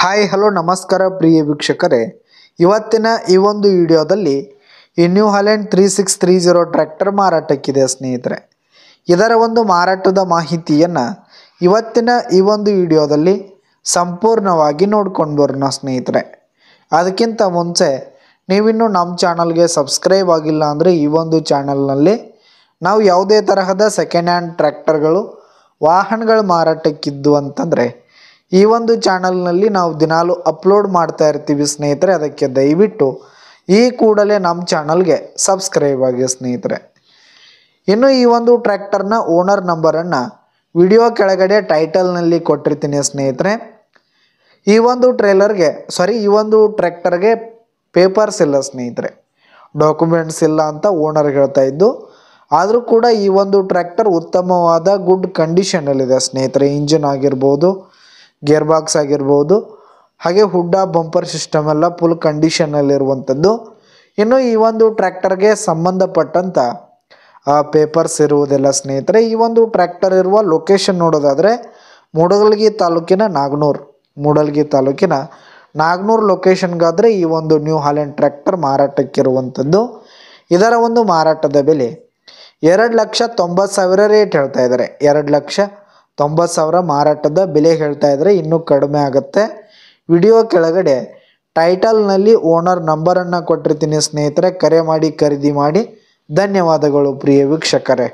Hi hello ನಮಸ್ಕಾರ ಪ್ರಿಯ ವೀಕ್ಷಕರೇ, ಇವತ್ತಿನ ಈ ಒಂದು ವಿಡಿಯೋದಲ್ಲಿ ಈ ನ್ಯೂ ಹಾಲೆಂಡ್ 3630 ಟ್ರ್ಯಾಕ್ಟರ್ ಮಾರಾಟಕ್ಕಿದೆ ಸ್ನೇಹಿತರೆ. ಇದರ ಒಂದು ಮಾರಾಟದ ಮಾಹಿತಿಯನ್ನು ಇವತ್ತಿನ ಈ ಒಂದು ವಿಡಿಯೋದಲ್ಲಿ ಸಂಪೂರ್ಣವಾಗಿ ನೋಡ್ಕೊಂಡು ಬರೋಣ ಸ್ನೇಹಿತರೆ. ಅದಕ್ಕಿಂತ ಮುಂಚೆ ನೀವಿನ್ನೂ ನಮ್ಮ ಚಾನಲ್ಗೆ ಸಬ್ಸ್ಕ್ರೈಬ್ ಆಗಿಲ್ಲ ಅಂದರೆ ಈ ಒಂದು ಚಾನಲ್ನಲ್ಲಿ ನಾವು ಯಾವುದೇ ತರಹದ ಸೆಕೆಂಡ್ ಹ್ಯಾಂಡ್ ಟ್ರ್ಯಾಕ್ಟರ್ಗಳು ವಾಹನಗಳು ಮಾರಾಟಕ್ಕಿದ್ದು ಅಂತಂದರೆ ಈ ಒಂದು ಚಾನಲ್ನಲ್ಲಿ ನಾವು ದಿನಾಲು ಅಪ್ಲೋಡ್ ಮಾಡ್ತಾ ಇರ್ತೀವಿ ಸ್ನೇಹಿತರೆ. ಅದಕ್ಕೆ ದಯವಿಟ್ಟು ಈ ಕೂಡಲೇ ನಮ್ಮ ಚಾನಲ್ಗೆ ಸಬ್ಸ್ಕ್ರೈಬ್ ಆಗಿ ಸ್ನೇಹಿತರೆ. ಇನ್ನು ಈ ಒಂದು ಟ್ರ್ಯಾಕ್ಟರ್ನ ಓನರ್ ನಂಬರನ್ನು ವಿಡಿಯೋ ಕೆಳಗಡೆ ಟೈಟಲ್ನಲ್ಲಿ ಕೊಟ್ಟಿರ್ತೀನಿ ಸ್ನೇಹಿತರೆ. ಈ ಒಂದು ಟ್ರ್ಯಾಕ್ಟರ್ಗೆ ಪೇಪರ್ಸ್ ಇಲ್ಲ ಸ್ನೇಹಿತರೆ, ಡಾಕ್ಯುಮೆಂಟ್ಸ್ ಇಲ್ಲ ಅಂತ ಓನರ್ ಹೇಳ್ತಾ ಇದ್ದು. ಆದರೂ ಕೂಡ ಈ ಒಂದು ಟ್ರ್ಯಾಕ್ಟರ್ ಉತ್ತಮವಾದ ಗುಡ್ ಕಂಡೀಷನಲ್ಲಿದೆ ಸ್ನೇಹಿತರೆ. ಇಂಜಿನ್ ಆಗಿರ್ಬೋದು, ಗೇರ್ ಬಾಕ್ಸ್ ಆಗಿರ್ಬೋದು, ಹಾಗೆ ಹುಡ್ಡ ಬಂಪರ್ ಸಿಸ್ಟಮ್ ಎಲ್ಲ ಫುಲ್ ಕಂಡೀಷನಲ್ಲಿರುವಂಥದ್ದು. ಇನ್ನು ಈ ಒಂದು ಟ್ರ್ಯಾಕ್ಟರ್ಗೆ ಸಂಬಂಧಪಟ್ಟಂಥ ಪೇಪರ್ಸ್ ಇರುವುದಿಲ್ಲ ಸ್ನೇಹಿತರೆ. ಈ ಒಂದು ಟ್ರ್ಯಾಕ್ಟರ್ ಇರುವ ಲೊಕೇಶನ್ ನೋಡೋದಾದರೆ ಮೂಡಲಗಿ ತಾಲೂಕಿನ ನಾಗನೂರು ಲೊಕೇಶನ್ಗಾದರೆ ಈ ಒಂದು ನ್ಯೂ ಹಾಲೆಂಡ್ ಟ್ರ್ಯಾಕ್ಟರ್ ಮಾರಾಟಕ್ಕಿರುವಂಥದ್ದು. ಇದರ ಒಂದು ಮಾರಾಟದ ಬೆಲೆ 2,90,000 ರೇಟ್ ಹೇಳ್ತಾ ಇದ್ದಾರೆ. 2,90,000 ಮಾರಾಟದ ಬೆಲೆ ಹೇಳ್ತಾ ಇದ್ದಾರೆ. ಇನ್ನೂ ಕಡಿಮೆ ಆಗುತ್ತೆ. ವಿಡಿಯೋ ಕೆಳಗಡೆ ಟೈಟಲ್ನಲ್ಲಿ ಓನರ್ ನಂಬರನ್ನು ಕೊಟ್ಟಿರ್ತೀನಿ ಸ್ನೇಹಿತರೆ. ಕರೆ ಮಾಡಿ ಖರೀದಿ ಮಾಡಿ. ಧನ್ಯವಾದಗಳು ಪ್ರಿಯ ವೀಕ್ಷಕರೇ.